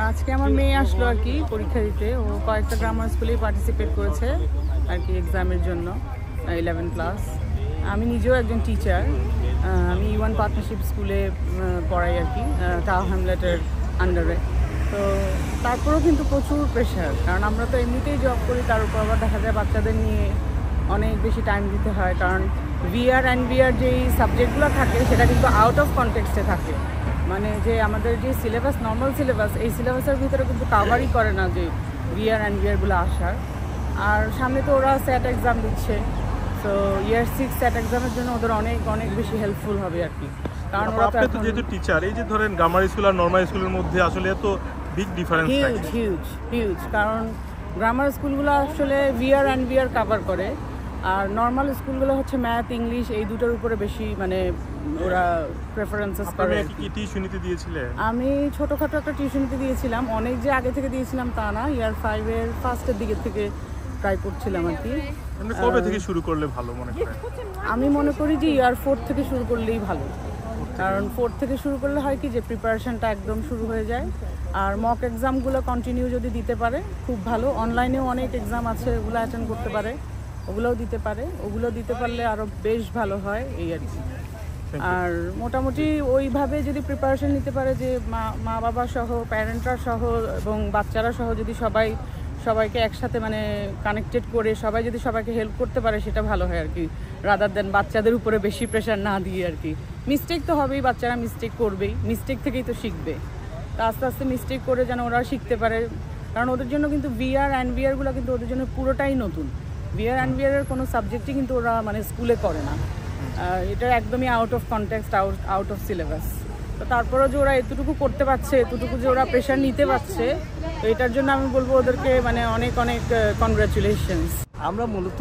আজকে আমার মেয়ে আসলো আর কি পরীক্ষা দিতে। ও কয়েকটা গ্রামার স্কুলেই পার্টিসিপেট করেছে আর কি এক্সামের জন্য, 11 ক্লাস। আমি নিজেও একজন টিচার। আমি ইওয়ান পার্টনারশিপ স্কুলে পড়াই আর কি, টাও হ্যামলেটের আন্ডারে। তো তারপরেও কিন্তু প্রচুর প্রেশার, কারণ আমরা তো এমনিতেই জব করি, তার উপর আবার দেখা যায় বাচ্চাদের নিয়ে অনেক বেশি টাইম দিতে হয়। কারণ ভিআর অ্যান্ড ভিআর যেই সাবজেক্টগুলো থাকে সেটা কিন্তু আউট অফ কনটেক্সটে থাকে। মানে যে আমাদের যে সিলেবাস, নর্মাল সিলেবাস, এই সিলেবাসের ভিতরে কিন্তু কাভারই করে না যে ভিআর অ্যান্ড ভিআরগুলো আসার। আর সামনে তো ওরা স্যাট এক্সাম দিচ্ছে, তো ইয়ার 6 স্যাট এক্সামের জন্য ওদের অনেক অনেক বেশি হেল্পফুল হবে আর কি। কারণ ওরা তো যেহেতু টিচার, এই যে ধরেন গ্রামার স্কুল আর নর্মাল স্কুলের মধ্যে আসলে এত বিগ ডিফারেন্স থাকে। হিউজ। কারণ গ্রামার স্কুলগুলো আসলে ভিআর অ্যান্ড ভিআর কাভার করে, আর নর্মাল স্কুলগুলো হচ্ছে ম্যাথ, ইংলিশ, এই দুটোর উপরে বেশি মানে ওরা প্রেফারেন্সেস করে। কি টিউশনিতে দিয়েছিলে? আমি ছোটোখাটো একটা টিউশনিতে দিয়েছিলাম, অনেক যে আগে থেকে দিয়েছিলাম তা না, ইয়ার 5-এর ফার্স্টের দিকে থেকে ট্রাই করছিলাম আর কি। কবে থেকে শুরু করলে ভালো মনে করেন? আমি মনে করি যে ইয়ার 4 থেকে শুরু করলেই ভালো, কারণ 4 থেকে শুরু করলে হয় কি যে প্রিপারেশনটা একদম শুরু হয়ে যায়। আর মক এক্সামগুলো কন্টিনিউ যদি দিতে পারে খুব ভালো। অনলাইনেও অনেক এক্সাম আছে, ওগুলো অ্যাটেন্ড করতে পারে, ওগুলোও দিতে পারে। ওগুলো দিতে পারলে আরও বেশ ভালো হয় এই আর কি। আর মোটামুটি ওইভাবে যদি প্রিপারেশন নিতে পারে যে মা বাবা সহ, প্যারেন্টরা সহ এবং বাচ্চারা সহ যদি সবাইকে একসাথে মানে কানেক্টেড করে সবাই যদি সবাইকে হেল্প করতে পারে, সেটা ভালো হয় আর কি, রাদার দেন বাচ্চাদের উপরে বেশি প্রেশার না দিয়ে আর কি। মিস্টেক তো হবেই, বাচ্চারা মিস্টেক করবেই, মিস্টেক থেকেই তো শিখবে। তো আস্তে আস্তে মিস্টেক করে যেন ওরা শিখতে পারে, কারণ ওদের জন্য কিন্তু ভিআর অ্যান্ড ভিআরগুলো কিন্তু ওদের জন্য পুরোটাই নতুন। ভিআর অ্যান্ড ভিআরের কোনো সাবজেক্টই কিন্তু ওরা মানে স্কুলে করে না, এটা একদমই out of context, out of syllabus. তো তারপরেও যে ওরা এতটুকু করতে পারছে, এতটুকু যে ওরা প্রেশার নিতে পারছে, তো এটার জন্য আমি বলবো ওদেরকে মানে অনেক অনেক কনগ্রাচুলেশনস। আমরা মূলত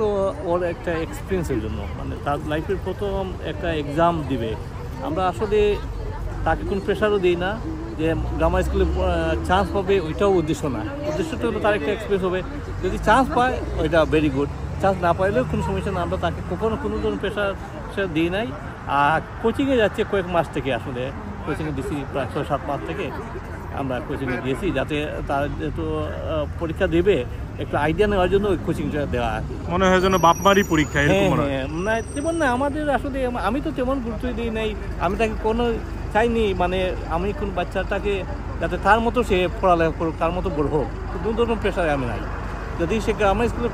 ওর একটা এক্সপিরিয়েন্সের জন্য, মানে তার লাইফের প্রথম একটা এক্সাম দিবে, আমরা আসলে তাকে কোনো প্রেশারও দিই না যে গ্রামার স্কুলে চান্স পাবে, ওইটাও উদ্দেশ্য না। উদ্দেশ্যটা হলো তার একটা এক্সপিরিয়েন্স হবে, যদি চান্স পায় ওইটা ভেরি গুড, চান্স না পাইলেও কোনো সমস্যা না। আমরা তাকে কখনো কোনো ধরনের প্রেশার দিই নাই। আর কোচিংয়ে যাচ্ছে কয়েক মাস থেকে, আসলে কোচিংয়ে দিয়েছি প্রায় 6-7 মাস থেকে আমরা কোচিংয়ে দিয়েছি, যাতে তার যেহেতু পরীক্ষা দেবে একটু আইডিয়া নেওয়ার জন্য ওই কোচিংটা দেওয়া। মনে হয় যেন বাপমারই পরীক্ষা এরকম। না তেমন না, আমাদের আসলে আমি তো তেমন গুরুত্বই দিই নাই। আমি তাকে কোনো চাইনি মানে আমি কোন বাচ্চাটাকে যাতে তার মতো সে পড়ালেখা করুক, তার মতো বড় হোক, কোনো ধরনের প্রেশারে আমি নাই। যদি সে গ্রামের স্কুলে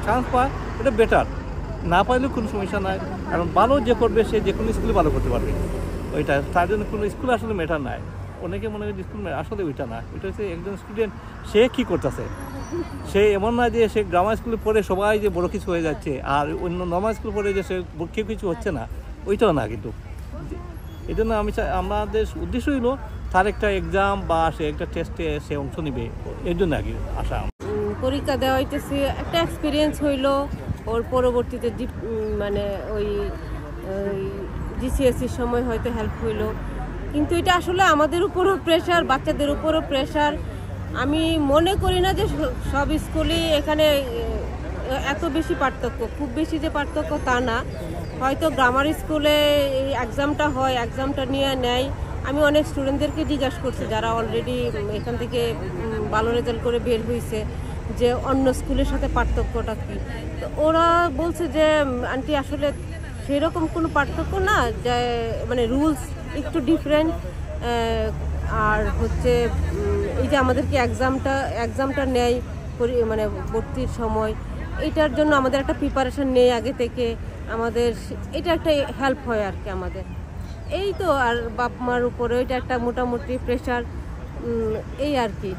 চান্স পায় এটা বেটার, না পাইলেও কোনো সমস্যা নাই। কারণ ভালো যে করবে সে যে কোনো স্কুলে ভালো করতে পারবে, ওইটা তার জন্য কোনো স্কুল আসলে ম্যাটার নাই। অনেকে মনে করি স্কুল আসলে ওইটা না, ওইটা হচ্ছে একজন স্টুডেন্ট সে কী করতেছে। সে এমন না যে সে গ্রামার স্কুলে পড়ে সবাই যে বড় কিছু হয়ে যাচ্ছে, আর অন্য নর্মাল স্কুলে পড়ে যে সে কেউ কিছু হচ্ছে না, ওইটাও না। কিন্তু এই জন্য আমি চাই, আমাদের উদ্দেশ্য হইলো তার একটা এক্সাম বা সে একটা টেস্টে সে অংশ নিবে, এর জন্য আর কি আশা। পরীক্ষা দেওয়া হইতেছে, একটা এক্সপিরিয়েন্স হইলো, ওর পরবর্তীতে মানে ওই জিসিএসসির সময় হয়তো হেল্প হইলো। কিন্তু এটা আসলে আমাদের উপরও প্রেশার, বাচ্চাদের উপরও প্রেশার। আমি মনে করি না যে সব স্কুলই এখানে এত বেশি পার্থক্য, খুব বেশি যে পার্থক্য তা না। হয়তো গ্রামার স্কুলে এই এক্সামটা হয়, এক্সামটা নিয়ে নেয়। আমি অনেক স্টুডেন্টদেরকে জিজ্ঞাসা করছি যারা অলরেডি এখান থেকে ভালো রেজাল্ট করে বের হয়েছে, যে অন্য স্কুলের সাথে পার্থক্যটা কী। তো ওরা বলছে যে আন্টি আসলে সেরকম কোনো পার্থক্য না, যে মানে রুলস একটু ডিফারেন্ট। আর হচ্ছে এই যে আমাদেরকে এক্সামটা নেয় মানে ভর্তির সময়, এটার জন্য আমাদের একটা প্রিপারেশান নেই আগে থেকে, আমাদের এটা একটা হেল্প হয় আর কি আমাদের। এই তো, আর বাপ মার উপরে ওইটা একটা মোটামুটি প্রেশার, এই আর কি।